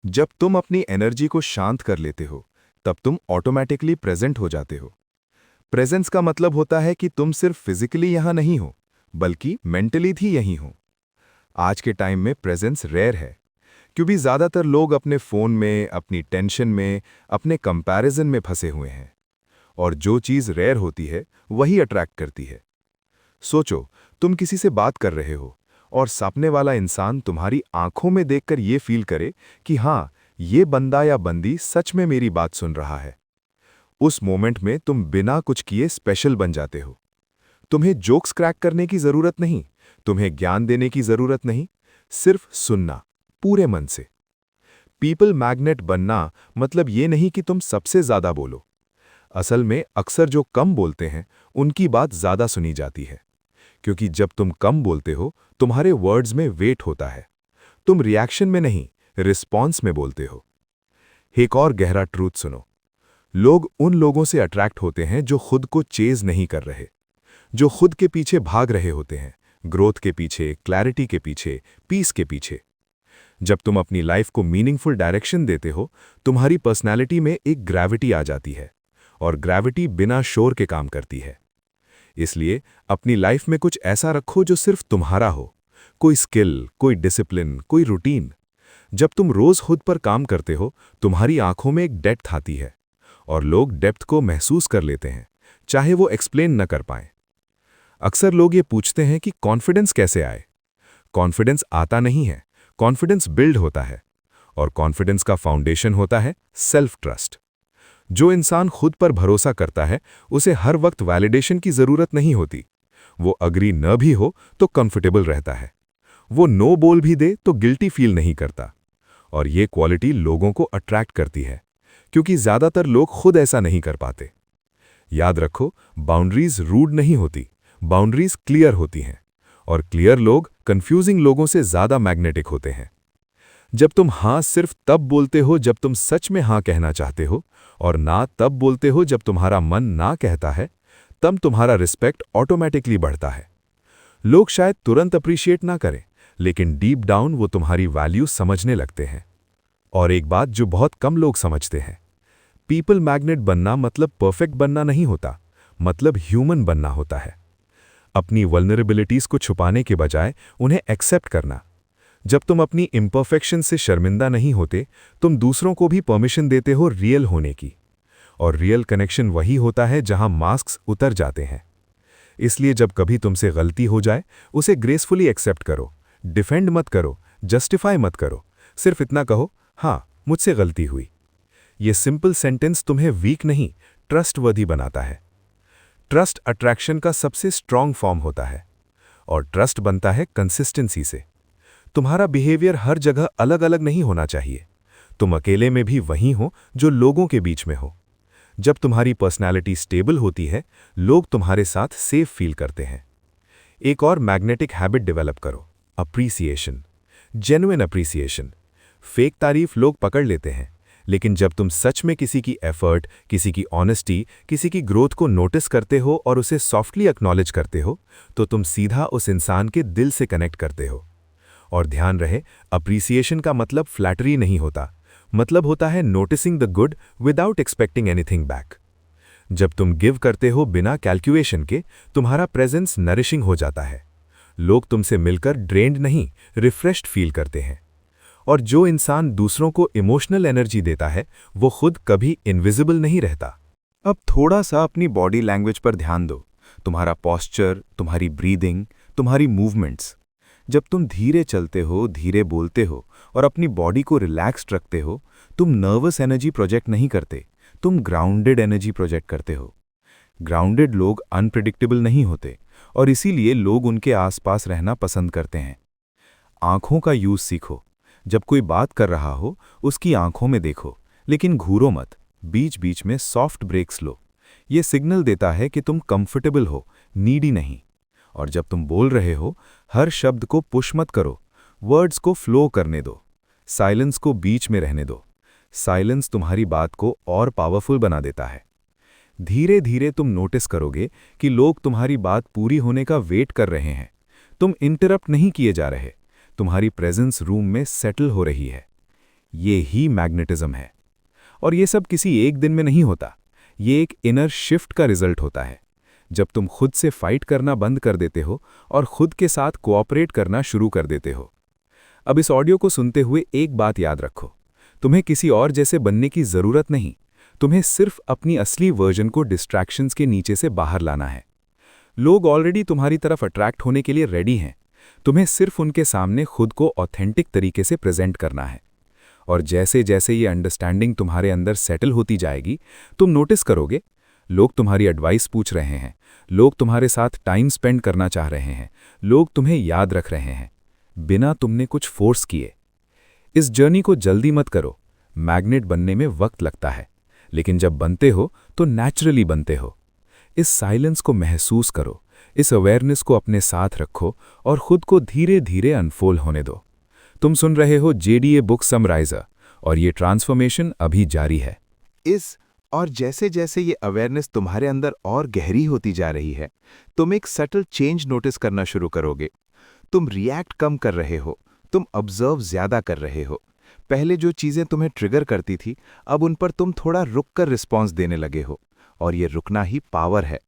जब तुम अपनी एनर्जी को शांत कर लेते हो, तब तुम ऑटोमैटिकली प्रेजेंट हो जाते हो। प्रेजेंस का मतलब होता है कि तुम सिर्फ फिजिकली यहां नहीं हो, बल्कि मेंटली भी यहीं हो। आज के टाइम में प्रेजेंस रेयर है, क्योंकि ज्यादातर लोग अपने फोन में, अपनी टेंशन में, अपने कंपैरिजन में फंसे हुए हैं। और जो चीज रेयर होती है, वही अट्रैक्ट करती है। सोचो, तुम किसी से बात कर रहे हो और सामने वाला इंसान तुम्हारी आंखों में देखकर ये फील करे कि हाँ, ये बंदा या बंदी सच में मेरी बात सुन रहा है। उस मोमेंट में तुम बिना कुछ किए स्पेशल बन जाते हो। तुम्हें जोक्स क्रैक करने की जरूरत नहीं, तुम्हें ज्ञान देने की जरूरत नहीं, सिर्फ सुनना, पूरे मन से। पीपल मैग्नेट बनना मतलब ये नहीं कि तुम सबसे ज्यादा बोलो। असल में अक्सर जो कम बोलते हैं, उनकी बात ज्यादा सुनी जाती है। क्योंकि जब तुम कम बोलते हो, तुम्हारे वर्ड्स में वेट होता है। तुम रिएक्शन में नहीं, रिस्पॉन्स में बोलते हो। एक और गहरा ट्रूथ सुनो। लोग उन लोगों से अट्रैक्ट होते हैं जो खुद को चेज नहीं कर रहे, जो खुद के पीछे भाग रहे होते हैं, ग्रोथ के पीछे, क्लैरिटी के पीछे, पीस के पीछे। जब तुम अपनी लाइफ को मीनिंगफुल डायरेक्शन देते हो, तुम्हारी पर्सनैलिटी में एक ग्रेविटी आ जाती है, और ग्रेविटी बिना शोर के काम करती है। इसलिए अपनी लाइफ में कुछ ऐसा रखो जो सिर्फ तुम्हारा हो। कोई स्किल, कोई डिसिप्लिन, कोई रूटीन। जब तुम रोज खुद पर काम करते हो, तुम्हारी आंखों में एक डेप्थ आती है, और लोग डेप्थ को महसूस कर लेते हैं, चाहे वो एक्सप्लेन न कर पाएं। अक्सर लोग ये पूछते हैं कि कॉन्फिडेंस कैसे आए। कॉन्फिडेंस आता नहीं है, कॉन्फिडेंस बिल्ड होता है। और कॉन्फिडेंस का फाउंडेशन होता है सेल्फ ट्रस्ट। जो इंसान खुद पर भरोसा करता है, उसे हर वक्त वैलिडेशन की जरूरत नहीं होती। वो अग्री न भी हो तो कंफर्टेबल रहता है। वो नो बोल भी दे तो गिल्टी फील नहीं करता। और ये क्वालिटी लोगों को अट्रैक्ट करती है, क्योंकि ज्यादातर लोग खुद ऐसा नहीं कर पाते। याद रखो, बाउंड्रीज रूड नहीं होती, बाउंड्रीज क्लियर होती हैं। और क्लियर लोग कंफ्यूजिंग लोगों से ज्यादा मैग्नेटिक होते हैं। जब तुम हाँ सिर्फ तब बोलते हो जब तुम सच में हाँ कहना चाहते हो, और ना तब बोलते हो जब तुम्हारा मन ना कहता है, तब तुम्हारा रिस्पेक्ट ऑटोमेटिकली बढ़ता है। लोग शायद तुरंत अप्रिशिएट ना करें, लेकिन डीप डाउन वो तुम्हारी वैल्यू समझने लगते हैं। और एक बात जो बहुत कम लोग समझते हैं, पीपल मैग्नेट बनना मतलब परफेक्ट बनना नहीं होता, मतलब ह्यूमन बनना होता है। अपनी वल्नरेबिलिटीज को छुपाने के बजाय उन्हें एक्सेप्ट करना। जब तुम अपनी इम्परफेक्शन से शर्मिंदा नहीं होते, तुम दूसरों को भी परमिशन देते हो रियल होने की। और रियल कनेक्शन वही होता है जहां मास्क्स उतर जाते हैं। इसलिए जब कभी तुमसे गलती हो जाए, उसे ग्रेसफुली एक्सेप्ट करो। डिफेंड मत करो, जस्टिफाई मत करो। सिर्फ इतना कहो, हाँ, मुझसे गलती हुई। ये सिंपल सेंटेंस तुम्हें वीक नहीं, ट्रस्टवर्दी बनाता है। ट्रस्ट अट्रैक्शन का सबसे स्ट्रांग फॉर्म होता है। और ट्रस्ट बनता है कंसिस्टेंसी से। तुम्हारा बिहेवियर हर जगह अलग अलग नहीं होना चाहिए। तुम अकेले में भी वही हो जो लोगों के बीच में हो। जब तुम्हारी पर्सनैलिटी स्टेबल होती है, लोग तुम्हारे साथ सेफ फील करते हैं। एक और मैग्नेटिक हैबिट डेवलप करो, अप्रिसिएशन। Genuine appreciation. फेक तारीफ लोग पकड़ लेते हैं, लेकिन जब तुम सच में किसी की एफर्ट, किसी की ऑनेस्टी, किसी की ग्रोथ को नोटिस करते हो और उसे सॉफ्टली एक्नॉलेज करते हो, तो तुम सीधा उस इंसान के दिल से कनेक्ट करते हो। और ध्यान रहे, अप्रिसिएशन का मतलब फ्लैटरी नहीं होता, मतलब होता है noticing the good without expecting anything back. जब तुम गिव करते हो बिना कैलकुलेशन के, तुम्हारा प्रेजेंस नरिशिंग हो जाता है। लोग तुमसे मिलकर ड्रेन्ड नहीं, रिफ्रेश्ड फील करते हैं। और जो इंसान दूसरों को इमोशनल एनर्जी देता है, वो खुद कभी इनविजिबल नहीं रहता। अब थोड़ा सा अपनी बॉडी लैंग्वेज पर ध्यान दो। तुम्हारा पॉस्चर, तुम्हारी ब्रीदिंग, तुम्हारी मूवमेंट्स। जब तुम धीरे चलते हो, धीरे बोलते हो और अपनी बॉडी को रिलैक्स्ड रखते हो, तुम नर्वस एनर्जी प्रोजेक्ट नहीं करते, तुम ग्राउंडेड एनर्जी प्रोजेक्ट करते हो। ग्राउंडेड लोग अनप्रिडिक्टेबल नहीं होते, और इसीलिए लोग उनके आसपास रहना पसंद करते हैं। आंखों का यूज सीखो। जब कोई बात कर रहा हो, उसकी आंखों में देखो, लेकिन घूरो मत। बीच बीच में सॉफ्ट ब्रेक्स लो। ये सिग्नल देता है कि तुम कंफर्टेबल हो, नीडी नहीं। और जब तुम बोल रहे हो, हर शब्द को पुश मत करो, वर्ड्स को फ्लो करने दो। साइलेंस को बीच में रहने दो। साइलेंस तुम्हारी बात को और पावरफुल बना देता है। धीरे धीरे तुम नोटिस करोगे कि लोग तुम्हारी बात पूरी होने का वेट कर रहे हैं। तुम इंटरप्ट नहीं किए जा रहे, तुम्हारी प्रेजेंस रूम में सेटल हो रही है। ये ही मैग्नेटिज्म है। और ये सब किसी एक दिन में नहीं होता, ये एक इनर शिफ्ट का रिजल्ट होता है। जब तुम खुद से फाइट करना बंद कर देते हो और खुद के साथ कोऑपरेट करना शुरू कर देते हो। अब इस ऑडियो को सुनते हुए एक बात याद रखो, तुम्हें किसी और जैसे बनने की जरूरत नहीं, तुम्हें सिर्फ अपनी असली वर्जन को डिस्ट्रैक्शंस के नीचे से बाहर लाना है। लोग ऑलरेडी तुम्हारी तरफ अट्रैक्ट होने के लिए रेडी हैं, तुम्हें सिर्फ उनके सामने खुद को ऑथेंटिक तरीके से प्रेजेंट करना है। और जैसे जैसे ये अंडरस्टैंडिंग तुम्हारे अंदर सेटल होती जाएगी, तुम नोटिस करोगे लोग तुम्हारी एडवाइस पूछ रहे हैं, लोग तुम्हारे साथ टाइम स्पेंड करना चाह रहे हैं, लोग तुम्हें याद रख रहे हैं, बिना तुमने कुछ फोर्स किए। इस जर्नी को जल्दी मत करो, मैग्नेट बनने में वक्त लगता है, लेकिन जब बनते हो तो नेचुरली बनते हो। इस साइलेंस को महसूस करो, इस अवेयरनेस को अपने साथ रखो और खुद को धीरे धीरे अनफोल्ड होने दो। तुम सुन रहे हो JDA बुक समराइजर, और ये ट्रांसफॉर्मेशन अभी जारी है। और जैसे जैसे ये अवेयरनेस तुम्हारे अंदर और गहरी होती जा रही है, तुम एक सटल चेंज नोटिस करना शुरू करोगे। तुम रिएक्ट कम कर रहे हो, तुम ऑब्जर्व ज्यादा कर रहे हो। पहले जो चीजें तुम्हें ट्रिगर करती थी, अब उन पर तुम थोड़ा रुककर रिस्पॉन्स देने लगे हो, और ये रुकना ही पावर है।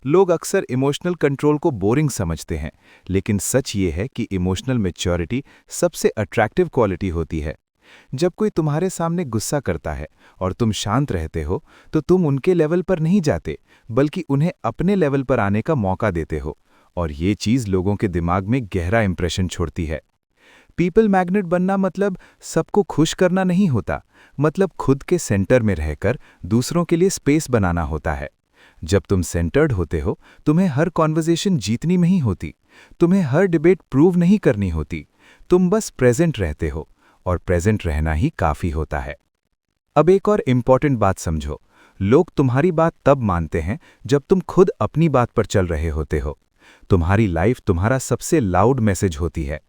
लोग अक्सर इमोशनल कंट्रोल को बोरिंग समझते हैं, लेकिन सच ये है कि इमोशनल मैच्योरिटी सबसे अट्रैक्टिव क्वालिटी होती है। जब कोई तुम्हारे सामने गुस्सा करता है और तुम शांत रहते हो, तो तुम उनके लेवल पर नहीं जाते, बल्कि उन्हें अपने लेवल पर आने का मौका देते हो, और ये चीज़ लोगों के दिमाग में गहरा इंप्रेशन छोड़ती है। पीपल मैग्नेट बनना मतलब सबको खुश करना नहीं होता, मतलब खुद के सेंटर में रहकर दूसरों के लिए स्पेस बनाना होता है। जब तुम सेंटर्ड होते हो, तुम्हें हर कॉन्वर्सेशन जीतनी नहीं होती, तुम्हें हर डिबेट प्रूव नहीं करनी होती, तुम बस प्रेजेंट रहते हो, और प्रेजेंट रहना ही काफ़ी होता है। अब एक और इम्पॉर्टेंट बात समझो, लोग तुम्हारी बात तब मानते हैं जब तुम खुद अपनी बात पर चल रहे होते हो। तुम्हारी लाइफ तुम्हारा सबसे लाउड मैसेज होती है।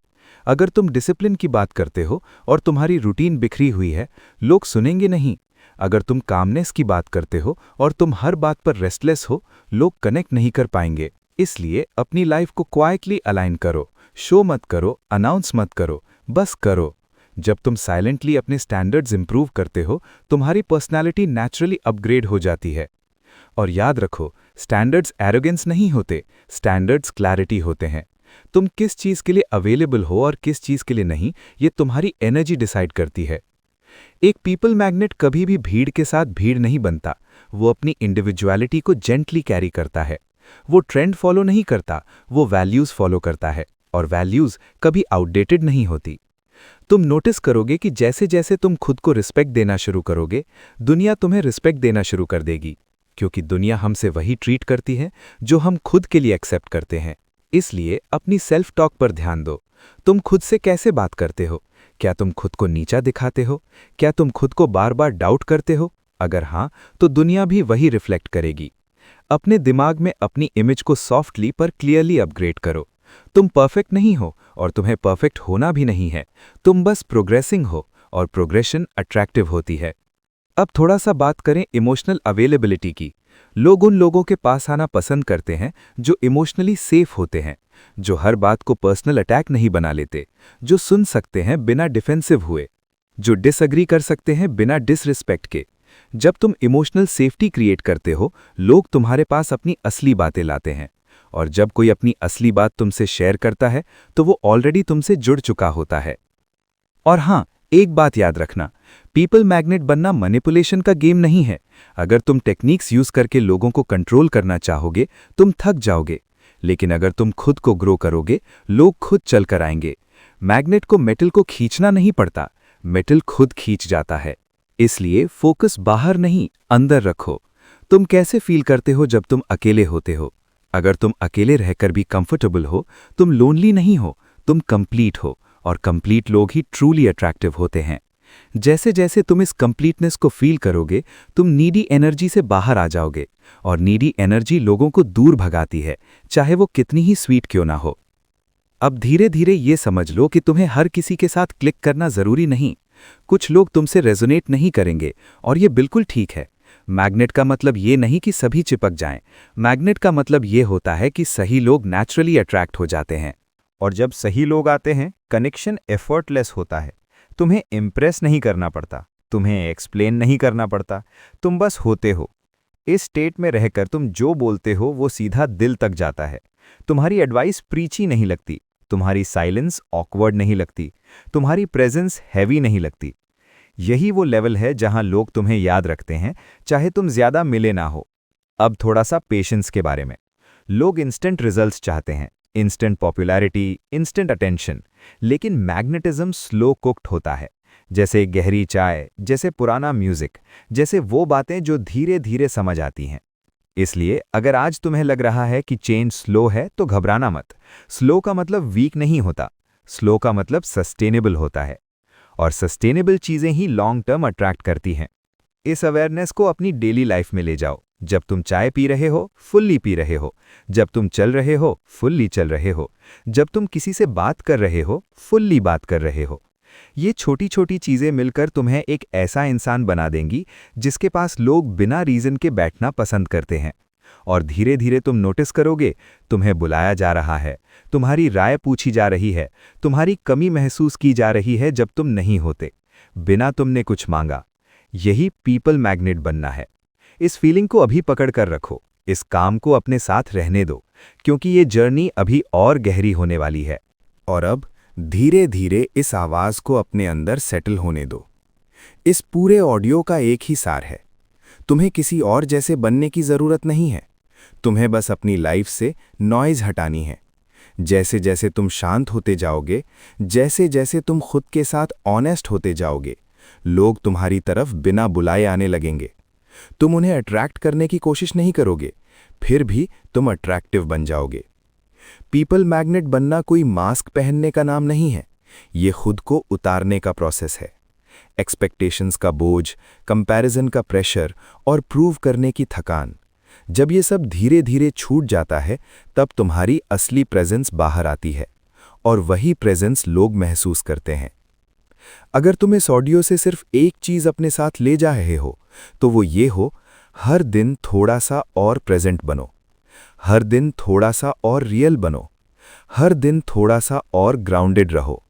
अगर तुम डिसिप्लिन की बात करते हो और तुम्हारी रूटीन बिखरी हुई है, लोग सुनेंगे नहीं। अगर तुम कामनेस की बात करते हो और तुम हर बात पर रेस्टलेस हो, लोग कनेक्ट नहीं कर पाएंगे। इसलिए अपनी लाइफ को क्वाइटली अलाइन करो, शो मत करो, अनाउंस मत करो, बस करो। जब तुम साइलेंटली अपने स्टैंडर्ड्स इंप्रूव करते हो, तुम्हारी पर्सनैलिटी नेचुरली अपग्रेड हो जाती है। और याद रखो, स्टैंडर्ड्स एरोगेंस नहीं होते, स्टैंडर्ड्स क्लैरिटी होते हैं। तुम किस चीज़ के लिए अवेलेबल हो और किस चीज़ के लिए नहीं, ये तुम्हारी एनर्जी डिसाइड करती है। एक पीपल मैग्नेट कभी भी भीड़ के साथ भीड़ नहीं बनता, वो अपनी इंडिविजुअलिटी को जेंटली कैरी करता है। वो ट्रेंड फॉलो नहीं करता, वो वैल्यूज़ फॉलो करता है, और वैल्यूज़ कभी आउटडेटेड नहीं होती। तुम नोटिस करोगे कि जैसे जैसे तुम खुद को रिस्पेक्ट देना शुरू करोगे, दुनिया तुम्हें रिस्पेक्ट देना शुरू कर देगी, क्योंकि दुनिया हमसे वही ट्रीट करती है जो हम खुद के लिए एक्सेप्ट करते हैं। इसलिए अपनी सेल्फ टॉक पर ध्यान दो। तुम खुद से कैसे बात करते हो? क्या तुम खुद को नीचा दिखाते हो? क्या तुम खुद को बार बार डाउट करते हो? अगर हाँ, तो दुनिया भी वही रिफ्लेक्ट करेगी। अपने दिमाग में अपनी इमेज को सॉफ्टली पर क्लियरली अपग्रेड करो। तुम परफेक्ट नहीं हो और तुम्हें परफेक्ट होना भी नहीं है, तुम बस प्रोग्रेसिंग हो, और प्रोग्रेशन अट्रैक्टिव होती है। अब थोड़ा सा बात करें इमोशनल अवेलेबिलिटी की। लोग उन लोगों के पास आना पसंद करते हैं जो इमोशनली सेफ होते हैं, जो हर बात को पर्सनल अटैक नहीं बना लेते, जो सुन सकते हैं बिना डिफेंसिव हुए, जो डिसएग्री कर सकते हैं बिना डिसरिस्पेक्ट के। जब तुम इमोशनल सेफ्टी क्रिएट करते हो, लोग तुम्हारे पास अपनी असली बातें लाते हैं, और जब कोई अपनी असली बात तुमसे शेयर करता है, तो वो ऑलरेडी तुमसे जुड़ चुका होता है। और हाँ, एक बात याद रखना, पीपल मैग्नेट बनना मैनिपुलेशन का गेम नहीं है। अगर तुम टेक्निक्स यूज करके लोगों को कंट्रोल करना चाहोगे, तुम थक जाओगे, लेकिन अगर तुम खुद को ग्रो करोगे, लोग खुद चल कर आएंगे। मैग्नेट को मेटल को खींचना नहीं पड़ता, मेटल खुद खींच जाता है। इसलिए फोकस बाहर नहीं, अंदर रखो। तुम कैसे फील करते हो जब तुम अकेले होते हो? अगर तुम अकेले रहकर भी कंफर्टेबल हो, तुम लोनली नहीं हो, तुम कंप्लीट हो, और कंप्लीट लोग ही ट्रूली अट्रैक्टिव होते हैं। जैसे जैसे तुम इस कंप्लीटनेस को फील करोगे, तुम नीडी एनर्जी से बाहर आ जाओगे, और नीडी एनर्जी लोगों को दूर भगाती है, चाहे वो कितनी ही स्वीट क्यों ना हो। अब धीरे धीरे ये समझ लो कि तुम्हें हर किसी के साथ क्लिक करना जरूरी नहीं। कुछ लोग तुमसे रेजोनेट नहीं करेंगे, और ये बिल्कुल ठीक है। मैग्नेट का मतलब ये नहीं कि सभी चिपक जाएं। मैग्नेट का मतलब ये होता है कि सही लोग नेचुरली अट्रैक्ट हो जाते हैं। और जब सही लोग आते हैं, कनेक्शन एफर्टलेस होता है। तुम्हें इम्प्रेस नहीं करना पड़ता, तुम्हें एक्सप्लेन नहीं करना पड़ता, तुम बस होते हो। इस स्टेट में रहकर तुम जो बोलते हो वो सीधा दिल तक जाता है। तुम्हारी एडवाइस प्रीची नहीं लगती, तुम्हारी साइलेंस ऑकवर्ड नहीं लगती, तुम्हारी प्रेजेंस हैवी नहीं लगती। यही वो लेवल है जहां लोग तुम्हें याद रखते हैं, चाहे तुम ज्यादा मिले ना हो। अब थोड़ा सा पेशेंस के बारे में। लोग इंस्टेंट रिजल्ट्स चाहते हैं, इंस्टेंट पॉपुलैरिटी, इंस्टेंट अटेंशन, लेकिन मैग्नेटिज्म स्लो कुक्ड होता है। जैसे गहरी चाय, जैसे पुराना म्यूजिक, जैसे वो बातें जो धीरे धीरे समझ आती हैं। इसलिए अगर आज तुम्हें लग रहा है कि चेंज स्लो है तो घबराना मत। स्लो का मतलब वीक नहीं होता, स्लो का मतलब सस्टेनेबल होता है। और सस्टेनेबल चीजें ही लॉन्ग टर्म अट्रैक्ट करती हैं। इस अवेयरनेस को अपनी डेली लाइफ में ले जाओ। जब तुम चाय पी रहे हो, फुल्ली पी रहे हो। जब तुम चल रहे हो, फुल्ली चल रहे हो। जब तुम किसी से बात कर रहे हो, फुल्ली बात कर रहे हो। ये छोटी छोटी चीजें मिलकर तुम्हें एक ऐसा इंसान बना देंगी जिसके पास लोग बिना रीजन के बैठना पसंद करते हैं। और धीरे धीरे तुम नोटिस करोगे, तुम्हें बुलाया जा रहा है, तुम्हारी राय पूछी जा रही है, तुम्हारी कमी महसूस की जा रही है जब तुम नहीं होते, बिना तुमने कुछ मांगा। यही पीपल मैग्नेट बनना है। इस फीलिंग को अभी पकड़ कर रखो, इस काम को अपने साथ रहने दो, क्योंकि ये जर्नी अभी और गहरी होने वाली है। और अब धीरे धीरे इस आवाज को अपने अंदर सेटल होने दो। इस पूरे ऑडियो का एक ही सार है, तुम्हें किसी और जैसे बनने की जरूरत नहीं है। तुम्हें बस अपनी लाइफ से नॉइज हटानी है। जैसे जैसे तुम शांत होते जाओगे, जैसे जैसे तुम खुद के साथ ऑनेस्ट होते जाओगे, लोग तुम्हारी तरफ बिना बुलाए आने लगेंगे। तुम उन्हें अट्रैक्ट करने की कोशिश नहीं करोगे, फिर भी तुम अट्रैक्टिव बन जाओगे। पीपल मैग्नेट बनना कोई मास्क पहनने का नाम नहीं है, ये खुद को उतारने का प्रोसेस है। एक्सपेक्टेशंस का बोझ, कंपैरिजन का प्रेशर और प्रूव करने की थकान, जब ये सब धीरे धीरे छूट जाता है, तब तुम्हारी असली प्रेजेंस बाहर आती है। और वही प्रेजेंस लोग महसूस करते हैं। अगर तुम इस ऑडियो से सिर्फ एक चीज अपने साथ ले जा रहे हो, तो वो ये हो, हर दिन थोड़ा सा और प्रेजेंट बनो, हर दिन थोड़ा सा और रियल बनो, हर दिन थोड़ा सा और ग्राउंडेड रहो।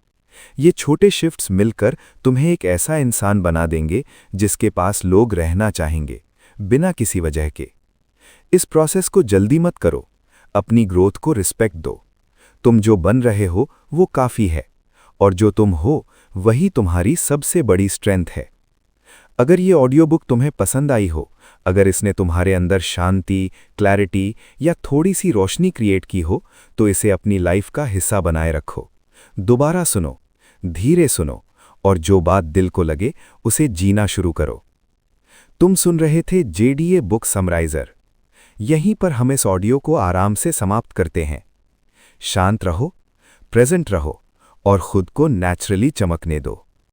ये छोटे शिफ्ट्स मिलकर तुम्हें एक ऐसा इंसान बना देंगे जिसके पास लोग रहना चाहेंगे, बिना किसी वजह के। इस प्रोसेस को जल्दी मत करो, अपनी ग्रोथ को रिस्पेक्ट दो। तुम जो बन रहे हो वो काफी है, और जो तुम हो वही तुम्हारी सबसे बड़ी स्ट्रेंथ है। अगर ये ऑडियो बुक तुम्हें पसंद आई हो, अगर इसने तुम्हारे अंदर शांति, क्लैरिटी या थोड़ी सी रोशनी क्रिएट की हो, तो इसे अपनी लाइफ का हिस्सा बनाए रखो। दोबारा सुनो, धीरे सुनो, और जो बात दिल को लगे उसे जीना शुरू करो। तुम सुन रहे थे JDA बुक समराइजर। यहीं पर हम इस ऑडियो को आराम से समाप्त करते हैं। शांत रहो, प्रेजेंट रहो और खुद को नेचुरली चमकने दो।